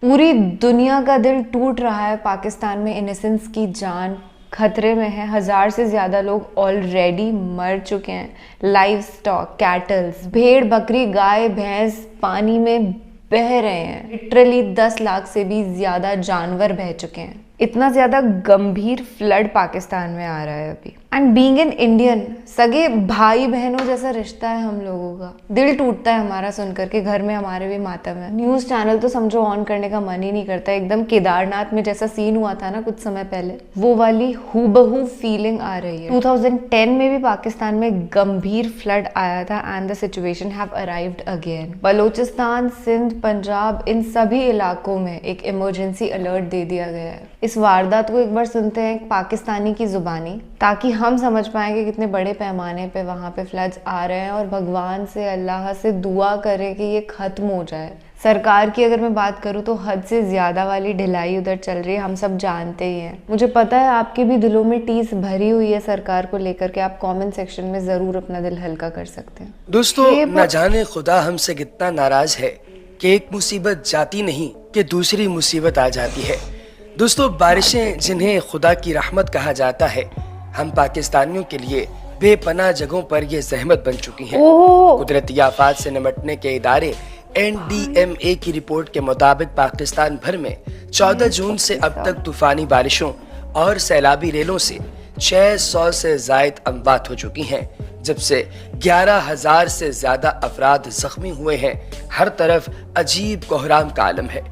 पूरी दुनिया का दिल टूट रहा है। पाकिस्तान में इनोसेंस की जान खतरे में है। 1000 से ज़्यादा लोग ऑलरेडी मर चुके हैं। लाइव स्टॉक, कैटल्स, भेड़, बकरी, गाय, भैंस पानी में बह रहे हैं। लिटरली 10 लाख से भी ज़्यादा जानवर बह चुके हैं। इतना ज़्यादा गंभीर फ्लड पाकिस्तान में आ रहा है अभी। एंड बीइंग एन इंडियन, सगे भाई बहनों जैसा रिश्ता है हम लोगों का। दिल टूटता है हमारा सुनकर के घर में हमारे भी मातम है। न्यूज़ चैनल तो समझो ऑन करने का मन ही नहीं करता। एकदम केदारनाथ में जैसा सीन हुआ था ना कुछ समय पहले, वो वाली हूबहू फीलिंग आ रही है। 2010 में भी पाकिस्तान में गंभीर फ्लड आया था and the situation have arrived again. Balochistan, Sindh, Punjab, इन सभी इलाकों में एक इमरजेंसी अलर्ट दे दिया गया है। इस वारदात को एक बार सुनते हैं पाकिस्तानी की जुबानी, ताकि हम समझ पाएं कि कितने बड़े पैमाने पे वहाँ पे फ्लड्स आ रहे हैं, और भगवान से, अल्लाह से दुआ करें कि ये ख़त्म हो जाए। सरकार की अगर मैं बात करूँ तो हद से ज़्यादा वाली ढिलाई उधर चल रही है, हम सब जानते ही हैं। मुझे पता है आपके भी दिलों में टीस भरी हुई है सरकार को लेकर के। आप कमेंट सेक्शन में ज़रूर अपना दिल हल्का कर सकते हैं। दोस्तों, न जाने खुदा हमसे कितना नाराज है कि एक मुसीबत जाती नहीं कि दूसरी मुसीबत आ जाती है। दोस्तों, बारिशें जिन्हें खुदा की रहमत कहा जाता है, हम पाकिस्तानियों के लिए बेपनाह जगहों पर ये ज़हमत बन चुकी हैं। कुदरती आफात से निपटने के इदारे NDMA की रिपोर्ट के मुताबिक पाकिस्तान भर में 14 जून से अब तक तूफानी बारिशों और सैलाबी रेलों से 600 से ज़ायद अमवात हो चुकी हैं, जब से 11,000 से ज़्यादा अफराद जख्मी हुए हैं। हर तरफ अजीब कोहराम का आलम है।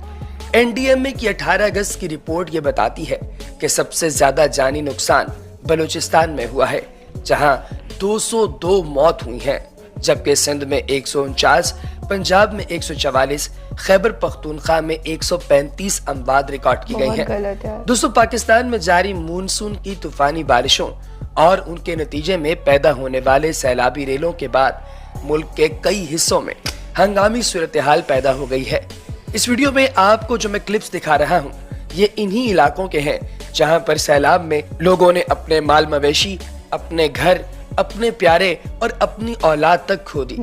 NDMA की 18 अगस्त की रिपोर्ट ये बताती है कि सबसे ज्यादा जानी नुकसान बलूचिस्तान में हुआ है, जहां 202 मौत हुई हैं, जबकि सिंध में 149, पंजाब में 144, खैबर पख्तूनख्वा में 135 अमवात रिकॉर्ड की गई हैं। दोस्तों, पाकिस्तान में जारी मानसून की तूफानी बारिशों और उनके नतीजे में पैदा होने वाले सैलाबी रेलों के बाद मुल्क के कई हिस्सों में हंगामी सूरत हाल पैदा हो गई है। इस वीडियो में आपको जो मैं क्लिप्स दिखा रहा हूँ, ये इन्हीं इलाकों के हैं जहाँ पर सैलाब में लोगों ने अपने माल मवेशी, अपने घर, अपने प्यारे और अपनी औलाद तक खो दी।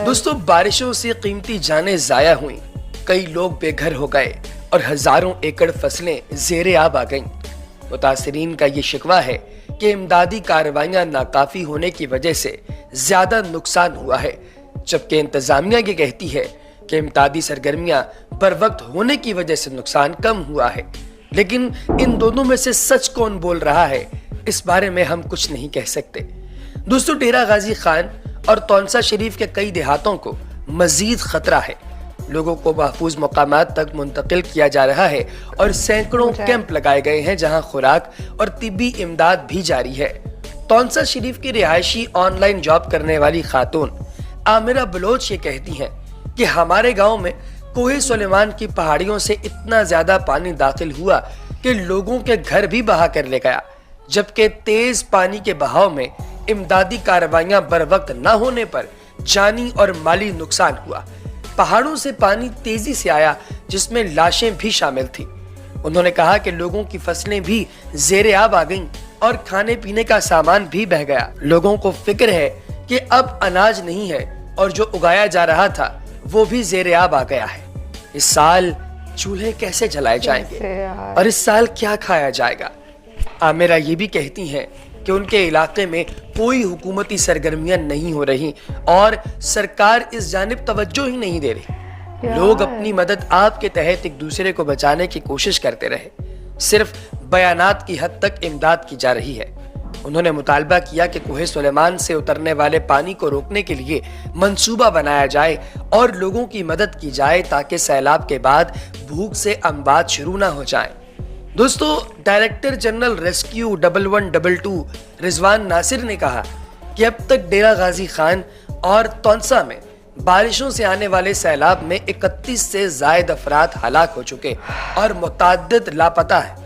दोस्तों, बारिशों से कीमती जानें जाया हुई, कई लोग बेघर हो गए और हजारों एकड़ फसलें ज़ेरे आब आ गईं। मुतासिरीन का ये शिकवा है कि इमदादी कार्रवाइयाँ नाकाफी होने की वजह से ज्यादा नुकसान हुआ है, जबकि इंतजामिया ये कहती है कि इमदादी सरगर्मियां बर वक्त होने की वजह से नुकसान कम हुआ है। लेकिन इन दोनों में से सच कौन बोल रहा है, इस बारे में हम कुछ नहीं कह सकते। दोस्तों, डेरा गाजी खान और तौनसा शरीफ के कई देहातों को मजीद खतरा है। लोगों को महफूज मकामात तक मुंतकिल किया जा रहा है और सैकड़ों कैंप लगाए गए हैं, जहां खुराक और तिब्बी इमदाद भी जारी है। तौनसा शरीफ की रिहायशी ऑनलाइन जॉब करने वाली खातून आमिरा बलोच ये कहती हैं कि हमारे गांव में कोहे सुलेमान की पहाड़ियों से इतना ज्यादा पानी दाखिल हुआ कि लोगों के घर भी बहा कर ले गया, जबकि तेज पानी के बहाव में इमदादी कार्रवाइयां बर वक्त न होने पर जानी और माली नुकसान हुआ। पहाड़ों से पानी तेजी से आया, जिसमें लाशें भी शामिल थी। उन्होंने कहा कि लोगों की फसलें भी ज़ेरे आब आ गईं और खाने पीने का सामान भी बह गया। लोगों को फिक्र है कि अब अनाज नहीं है और जो उगाया जा रहा था वो भी ज़ेरे आब आ गया है। इस साल चूल्हे कैसे जलाए जाएंगे और इस साल क्या खाया जाएगा। आमिरा ये भी कहती हैं कि उनके इलाके में कोई हुकूमती सरगर्मियां नहीं हो रही और सरकार इस जानिब तवज्जो ही नहीं दे रही। लोग अपनी मदद आपके तहत एक दूसरे को बचाने की कोशिश करते रहे, सिर्फ बयानात की हद तक इमदाद की जा रही है। उन्होंने मुतालबा किया कि कोहे सुलेमान से उतरने वाले पानी को रोकने के लिए मंसूबा बनाया जाए और लोगों की मदद की जाए, ताकि सैलाब के बाद भूख से अमवात शुरू ना हो जाएं। दोस्तों, director general rescue 1122 Rizwan Nasir ने कहा कि अब तक डेरा गाजी खान और तौनसा में बारिशों से आने वाले सैलाब में 31 से ज़ायद अफराद हलाक हो चुके और मुतअद्दिद लापता है।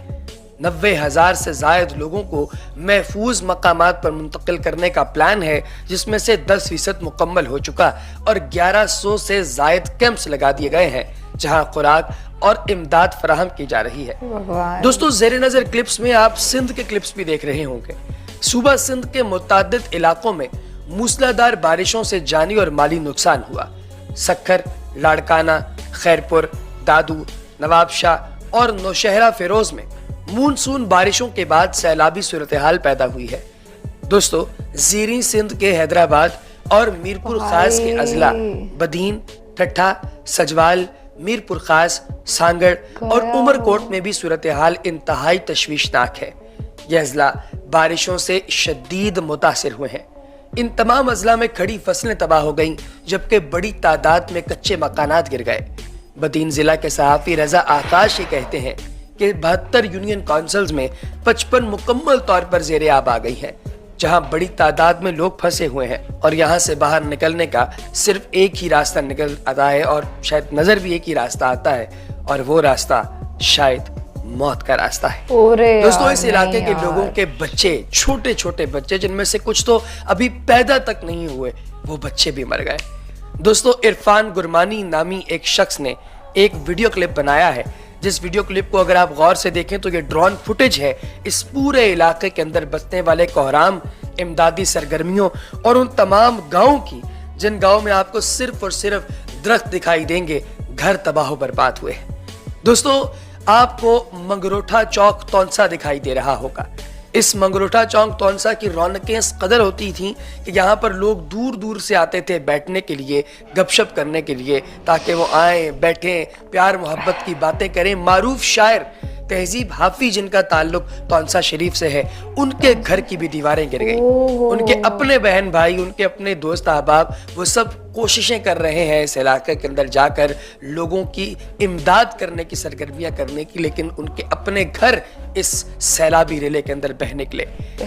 90,000 से ज़ायद लोगों को महफूज मकामात पर मुंतकिल करने का प्लान है, जिसमें से 10% मुकम्मल हो चुका और 1100 से ज़ायद कैंप्स लगा दिए गए हैं, जहां खुराक और इमदाद फराहम की जा रही है। दोस्तों, ज़ेरे नज़र क्लिप्स में आप सिंध के क्लिप्स भी देख रहे होंगे। सूबा सिंध के मुतअद्दिद इलाकों में मूसलाधार बारिशों से जानी और माली नुकसान हुआ। सक्खर, लाड़काना, खैरपुर, दादू, نواب شاہ اور نوشہرہ فیروز میں مونسون بارشوں کے بعد سیلابی صورتحال پیدا ہوئی ہے۔ دوستو زیریں سندھ کے حیدرآباد اور میرپور خاص کے اضلاع بدین، ٹھٹھا، سجوال، میرپور خاص، سانگڑ اور عمر کوٹ میں بھی صورتحال انتہائی تشویشناک ہے۔ یہ اضلاع بارشوں سے شدید متاثر ہوئے ہیں۔ ان تمام اضلاع میں کھڑی فصلیں تباہ ہو گئیں جبکہ بڑی تعداد میں کچے مکانات گر گئے۔ بدین ضلع کے صحافی رضا آکاش یہ کہتے ہیں کہ 72 یونین کونسلز میں 55 مکمل طور پر زیر آب آ گئی ہیں، جہاں بڑی تعداد میں لوگ پھنسے ہوئے ہیں اور یہاں سے باہر نکلنے کا صرف ایک ہی راستہ نکل آتا ہے اور شاید نظر بھی ایک ہی راستہ آتا ہے اور وہ راستہ شاید موت کا راستہ ہے۔ دوستو اس علاقے کے لوگوں کے بچے، چھوٹے چھوٹے بچے جن میں سے کچھ تو ابھی پیدا تک نہیں ہوئے، وہ بچے بھی مر گئے۔ دوستو عرفان گرمانی نامی ایک شخص نے ایک ویڈیو کلپ بنایا ہے، جس ویڈیو کلپ کو اگر آپ غور سے دیکھیں تو یہ ڈرون فوٹیج ہے اس پورے علاقے کے اندر بسنے والے کوہرام، امدادی سرگرمیوں اور ان تمام گاؤں کی جن گاؤں میں آپ کو صرف اور صرف درخت دکھائی دیں گے، گھر تباہ و برباد ہوئے۔ دوستو آپ کو منگروٹھا چوک تونسا دکھائی دے رہا ہوگا۔ اس منگروٹھا چوک تونسا کی رونقیں اس قدر ہوتی تھیں کہ یہاں پر لوگ دور دور سے آتے تھے بیٹھنے کے لیے، گپ شپ کرنے کے لیے، تاکہ وہ آئیں، بیٹھیں، پیار محبت کی باتیں کریں۔ معروف شاعر تہذیب حافظ جن کا تعلق تونسا شریف سے ہے، ان کے گھر کی بھی دیواریں گر گئیں۔ ان کے اپنے بہن بھائی، ان کے اپنے دوست احباب، وہ سب کوششیں کر رہے ہیں اس علاقے کے اندر جا کر لوگوں کی امداد کرنے کی، سرگرمیاں کرنے کی، لیکن ان کے اپنے گھر اس سیلابی ریلے کے اندر بہہ نکلے۔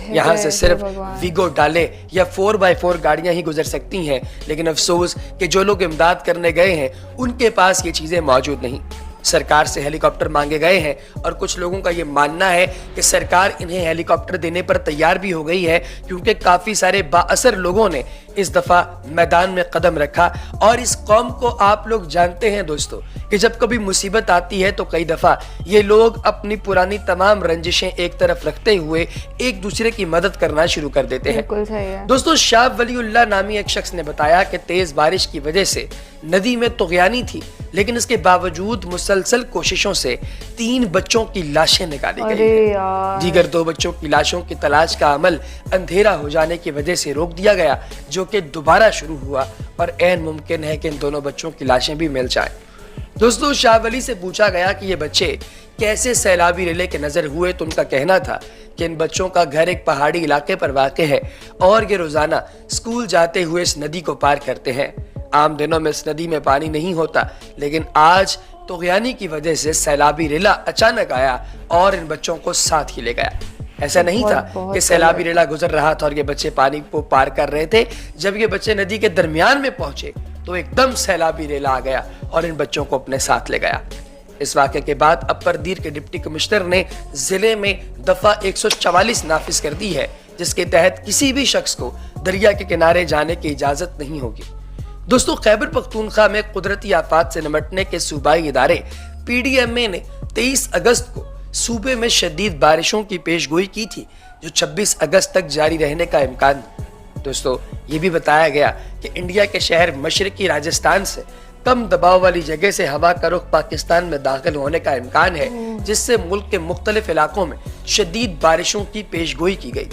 یہاں سے صرف ویگو ڈالے یا 4x4 گاڑیاں ہی گزر سکتی ہیں، لیکن افسوس کہ جو لوگ امداد کرنے گئے ہیں ان کے پاس یہ چیزیں موجود نہیں۔ سرکار سے ہیلی کاپٹر مانگے گئے ہیں اور کچھ لوگوں کا یہ ماننا ہے کہ سرکار انہیں ہیلی کاپٹر دینے پر تیار بھی ہو گئی ہے، کیونکہ کافی سارے با اثر لوگوں نے اس دفعہ میدان میں قدم رکھا۔ اور اس قوم کو آپ لوگ جانتے ہیں دوستو کہ جب کبھی مصیبت آتی ہے تو کئی دفعہ یہ لوگ اپنی پرانی تمام رنجشیں ایک طرف رکھتے ہوئے ایک دوسرے کی مدد کرنا شروع کر دیتے ہیں۔ دوستو شاہ ولی اللہ نامی ایک شخص نے بتایا کہ تیز بارش کی وجہ سے ندی میں طغیانی تھی، لیکن اس کے باوجود مسلسل کوششوں سے 3 بچوں کی لاشیں نکالی گئی۔ دیگر 2 بچوں کی لاشوں کی تلاش کا عمل اندھیرا ہو جانے کی وجہ سے روک دیا گیا، جو کہ دوبارہ شروع ہوا اور عین ممکن ہے کہ ان دونوں بچوں کی لاشیں بھی مل جائیں۔ دوستو شاہ ولی سے پوچھا گیا کہ یہ بچے کیسے سیلابی ریلے کے نظر ہوئے تو ان کا کہنا تھا کہ ان بچوں کا گھر ایک پہاڑی علاقے پر واقع ہے اور یہ روزانہ اسکول جاتے ہوئے اس ندی کو پار کرتے ہیں۔ عام دنوں میں اس ندی میں پانی نہیں ہوتا، لیکن آج طغیانی کی وجہ سے سیلابی ریلا اچانک آیا اور ان بچوں کو ساتھ ہی لے گیا۔ ایسا نہیں تھا کہ سیلابی ریلا گزر رہا تھا اور یہ بچے پانی کو پار کر رہے تھے۔ جب یہ بچے ندی کے درمیان میں پہنچے تو ایک دم سیلابی ریلا آ گیا اور ان بچوں کو اپنے ساتھ لے گیا۔ اس واقعے کے بعد اپر دیر کے ڈپٹی کمشنر نے ضلع میں دفعہ 144 نافذ کر دی ہے، جس کے تحت کسی بھی شخص کو دریا کے کنارے جانے کی اجازت نہیں ہوگی۔ دوستو خیبر پختونخوا میں قدرتی آفات سے نمٹنے کے صوبائی ادارے پی ڈی ایم اے نے 23 اگست کو صوبے میں شدید بارشوں کی پیش گوئی کی تھی، جو 26 اگست تک جاری رہنے کا امکان۔ دوستو یہ بھی بتایا گیا کہ انڈیا کے شہر مشرقی راجستھان سے کم دباؤ والی جگہ سے ہوا کا رخ پاکستان میں داخل ہونے کا امکان ہے، جس سے ملک کے مختلف علاقوں میں شدید بارشوں کی پیش گوئی کی گئی۔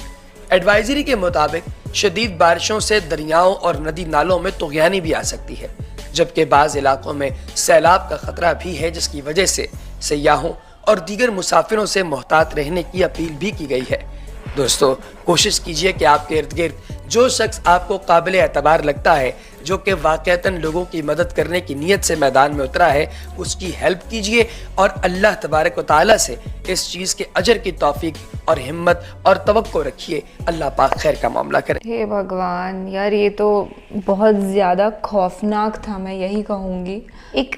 ایڈوائزری کے مطابق شدید بارشوں سے دریاؤں اور ندی نالوں میں طغیانی بھی آ سکتی ہے، جبکہ بعض علاقوں میں سیلاب کا خطرہ بھی ہے، جس کی وجہ سے سیاحوں اور دیگر مسافروں سے محتاط رہنے کی اپیل بھی کی گئی ہے۔ دوستو کوشش کیجئے کہ آپ کے ارد گرد جو شخص آپ کو قابل اعتبار لگتا ہے، جو کہ واقعتاً لوگوں کی مدد کرنے کی نیت سے میدان میں اترا ہے، اس کی ہیلپ کیجئے اور اللہ تبارک و تعالیٰ سے اس چیز کے اجر کی توفیق اور ہمت اور توقع رکھیے۔ اللہ پاک خیر کا معاملہ کرے۔ ہے بھگوان، یار یہ تو بہت زیادہ خوفناک تھا، میں یہی کہوں گی۔ ایک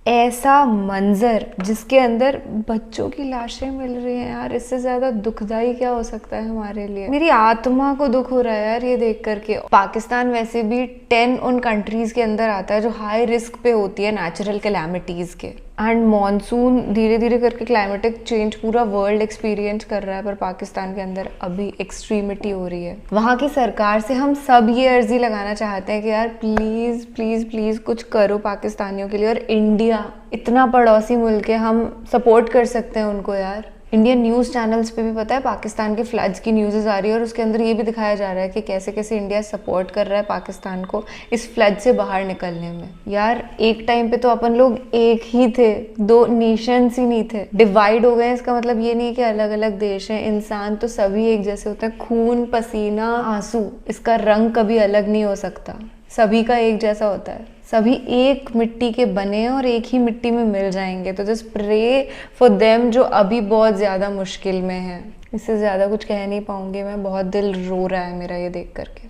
ایسا منظر جس کے اندر بچوں کی لاشیں مل رہی ہیں، یار اس سے زیادہ دکھدائی کیا ہو سکتا ہے ہمارے لیے۔ میری آتما کو دکھ ہو رہا ہے یار یہ دیکھ کر کے۔ پاکستان ویسے بھی 10 ان کنٹریز کے اندر آتا ہے جو ہائی رسک پہ ہوتی ہے نیچرل کلیمٹیز کے۔ एंड मॉनसून धीरे धीरे करके क्लाइमेटिक चेंज पूरा वर्ल्ड एक्सपीरियंस कर रहा है, पर पाकिस्तान के अंदर अभी एक्सट्रीमिटी हो रही है। वहाँ की सरकार से हम सब ये अर्जी लगाना चाहते हैं कि यार प्लीज़ प्लीज़ प्लीज़ कुछ करो पाकिस्तानियों के लिए। और इंडिया इतना पड़ोसी मुल्क है, हम सपोर्ट कर सकते हैं उनको यार। इंडियन न्यूज़ चैनल्स पे भी पता है पाकिस्तान के फ्लड्स की न्यूज़ आ रही है, और उसके अंदर ये भी दिखाया जा रहा है कि कैसे कैसे इंडिया सपोर्ट कर रहा है पाकिस्तान को इस फ्लड से बाहर निकलने में। यार एक टाइम पे तो अपन लोग एक ही थे, दो नेशंस ही नहीं थे, डिवाइड हो गए। इसका मतलब ये नहीं कि अलग अलग देश हैं, इंसान तो सभी एक जैसे होते हैं। खून पसीना आंसू, इसका रंग कभी अलग नहीं हो सकता, सभी का एक जैसा होता है। सभी एक मिट्टी के बने हैं और एक ही मिट्टी में मिल जाएंगे। तो जस्ट प्रे फॉर देम जो अभी बहुत ज़्यादा मुश्किल में है। इससे ज़्यादा कुछ कह नहीं पाऊँगी मैं, बहुत दिल रो रहा है मेरा ये देख करके।